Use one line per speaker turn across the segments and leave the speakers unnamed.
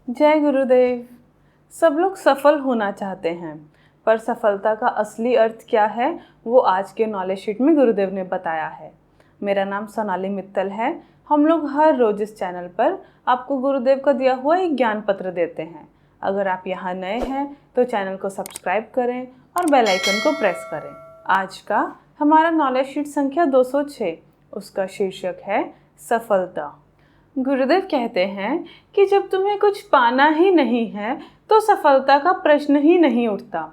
जय गुरुदेव। सब लोग सफल होना चाहते हैं, पर सफलता का असली अर्थ क्या है वो आज के नॉलेज शीट में गुरुदेव ने बताया है। मेरा नाम सोनाली मित्तल है। हम लोग हर रोज इस चैनल पर आपको गुरुदेव का दिया हुआ एक ज्ञान पत्र देते हैं। अगर आप यहाँ नए हैं तो चैनल को सब्सक्राइब करें और बेल आइकन को प्रेस करें। आज का हमारा नॉलेज शीट संख्या 206, उसका शीर्षक है सफलता। गुरुदेव कहते हैं कि जब तुम्हें कुछ पाना ही नहीं है तो सफलता का प्रश्न ही नहीं उठता।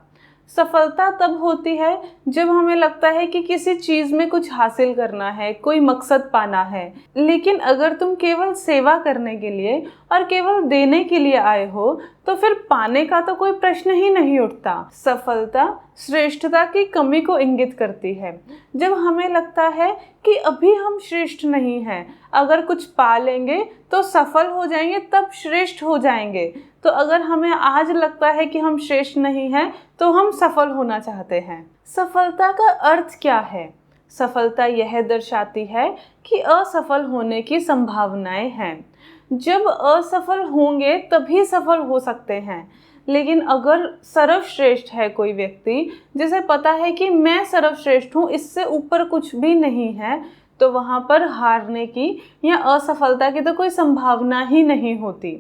सफलता तब होती है जब हमें लगता है कि किसी चीज़ में कुछ हासिल करना है, कोई मकसद पाना है। लेकिन अगर तुम केवल सेवा करने के लिए और केवल देने के लिए आए हो तो फिर पाने का तो कोई प्रश्न ही नहीं उठता। सफलता श्रेष्ठता की कमी को इंगित करती है। जब हमें लगता है कि अभी हम श्रेष्ठ नहीं हैं, अगर कुछ पा लेंगे तो सफल हो जाएंगे, तब श्रेष्ठ हो जाएंगे। तो अगर हमें आज लगता है कि हम श्रेष्ठ नहीं हैं तो हम सफल होना चाहते हैं। सफलता का अर्थ क्या है? सफलता यह दर्शाती है कि असफल होने की संभावनाएं हैं। जब असफल होंगे तभी सफल हो सकते हैं। लेकिन अगर सर्वश्रेष्ठ है कोई व्यक्ति, जिसे पता है कि मैं सर्वश्रेष्ठ हूँ, इससे ऊपर कुछ भी नहीं है, तो वहाँ पर हारने की या असफलता की तो कोई संभावना ही नहीं होती।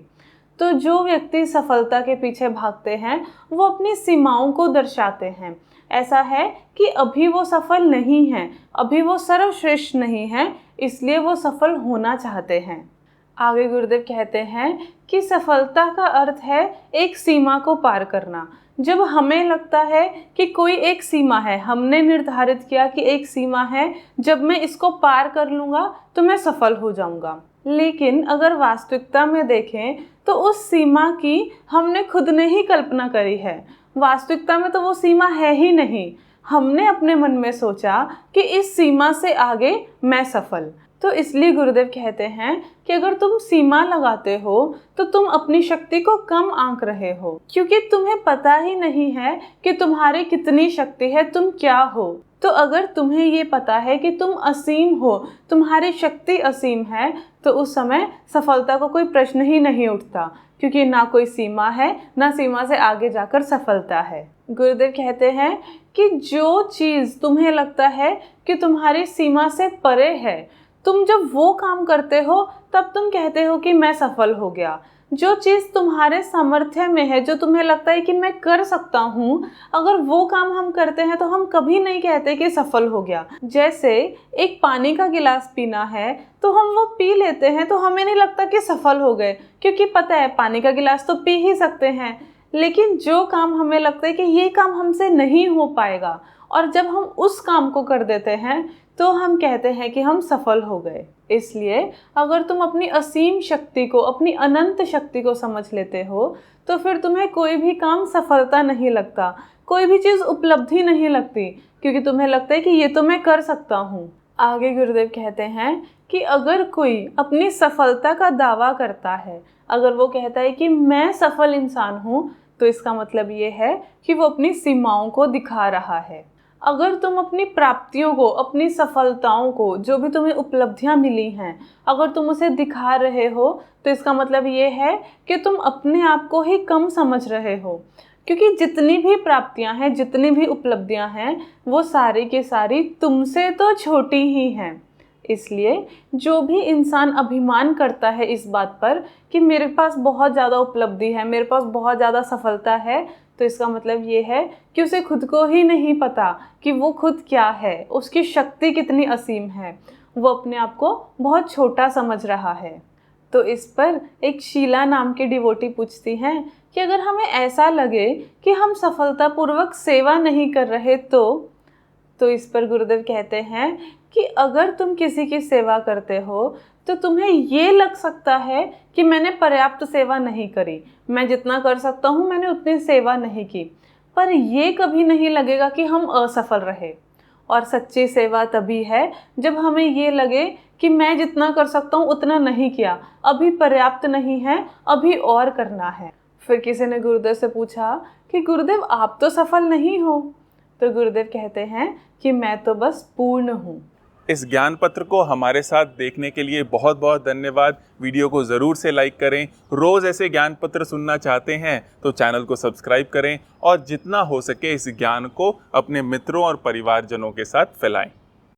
तो जो व्यक्ति सफलता के पीछे भागते हैं वो अपनी सीमाओं को दर्शाते हैं। ऐसा है कि अभी वो सफल नहीं हैं, अभी वो सर्वश्रेष्ठ नहीं हैं, इसलिए वो सफल होना चाहते हैं। आगे गुरुदेव कहते हैं कि सफलता का अर्थ है एक सीमा को पार करना। जब हमें लगता है कि कोई एक सीमा है, हमने निर्धारित किया कि एक सीमा है, जब मैं इसको पार कर लूँगा तो मैं सफल हो जाऊँगा। लेकिन अगर वास्तविकता में देखें तो उस सीमा की हमने खुद ने ही कल्पना करी है। वास्तविकता में तो वो सीमा है ही नहीं। हमने अपने मन में सोचा कि इस सीमा से आगे मैं सफल। तो इसलिए गुरुदेव कहते हैं कि अगर तुम सीमा लगाते हो तो तुम अपनी शक्ति को कम आंक रहे हो, क्योंकि तुम्हें पता ही नहीं है कि तुम्हारी कितनी शक्ति है, तुम क्या हो। तो अगर तुम्हें ये पता है कि तुम असीम हो, तुम्हारी शक्ति असीम है, तो उस समय सफलता को कोई प्रश्न ही नहीं उठता, क्योंकि ना कोई सीमा है, ना सीमा से आगे जाकर सफलता है। गुरुदेव कहते हैं कि जो चीज़ तुम्हें लगता है कि तुम्हारी सीमा से परे है, तुम जब वो काम करते हो तब तुम कहते हो कि मैं सफल हो गया। जो चीज़ तुम्हारे सामर्थ्य में है, जो तुम्हें लगता है कि मैं कर सकता हूँ, अगर वो काम हम करते हैं तो हम कभी नहीं कहते कि सफल हो गया। जैसे एक पानी का गिलास पीना है तो हम वो पी लेते हैं तो हमें नहीं लगता कि सफल हो गए, क्योंकि पता है पानी का गिलास तो पी ही सकते हैं। लेकिन जो काम हमें लगता है कि ये काम हमसे नहीं हो पाएगा, और जब हम उस काम को कर देते हैं तो हम कहते हैं कि हम सफल हो गए। इसलिए अगर तुम अपनी असीम शक्ति को, अपनी अनंत शक्ति को समझ लेते हो तो फिर तुम्हें कोई भी काम सफलता नहीं लगता, कोई भी चीज़ उपलब्धि नहीं लगती, क्योंकि तुम्हें लगता है कि ये तो मैं कर सकता हूँ। आगे गुरुदेव कहते हैं कि अगर कोई अपनी सफलता का दावा करता है, अगर वो कहता है कि मैं सफल इंसान हूँ, तो इसका मतलब ये है कि वो अपनी सीमाओं को दिखा रहा है। अगर तुम अपनी प्राप्तियों को, अपनी सफलताओं को, जो भी तुम्हें उपलब्धियां मिली हैं, अगर तुम उसे दिखा रहे हो तो इसका मतलब ये है कि तुम अपने आप को ही कम समझ रहे हो, क्योंकि जितनी भी प्राप्तियां हैं, जितनी भी उपलब्धियां हैं, वो सारी की सारी तुमसे तो छोटी ही हैं। इसलिए जो भी इंसान अभिमान करता है इस बात पर कि मेरे पास बहुत ज़्यादा उपलब्धि है, मेरे पास बहुत ज़्यादा सफलता है, तो इसका मतलब ये है कि उसे खुद को ही नहीं पता कि वो खुद क्या है, उसकी शक्ति कितनी असीम है। वो अपने आप को बहुत छोटा समझ रहा है। तो इस पर एक शीला नाम की डिवोटी पूछती हैं कि अगर हमें ऐसा लगे कि हम सफलतापूर्वक सेवा नहीं कर रहे तो इस पर गुरुदेव कहते हैं कि अगर तुम किसी की सेवा करते हो तो तुम्हें ये लग सकता है कि मैंने पर्याप्त सेवा नहीं करी, मैं जितना कर सकता हूँ मैंने उतनी सेवा नहीं की, पर ये कभी नहीं लगेगा कि हम असफल रहे। और सच्ची सेवा तभी है जब हमें ये लगे कि मैं जितना कर सकता हूँ उतना नहीं किया, अभी पर्याप्त नहीं है, अभी और करना है। फिर किसी ने गुरुदेव से पूछा कि गुरुदेव आप तो सफल नहीं हो। तो गुरुदेव कहते हैं कि मैं तो बस पूर्ण हूँ।
इस ज्ञान पत्र को हमारे साथ देखने के लिए बहुत बहुत धन्यवाद। वीडियो को ज़रूर से लाइक करें। रोज़ ऐसे ज्ञान पत्र सुनना चाहते हैं तो चैनल को सब्सक्राइब करें और जितना हो सके इस ज्ञान को अपने मित्रों और परिवारजनों के साथ फैलाएं।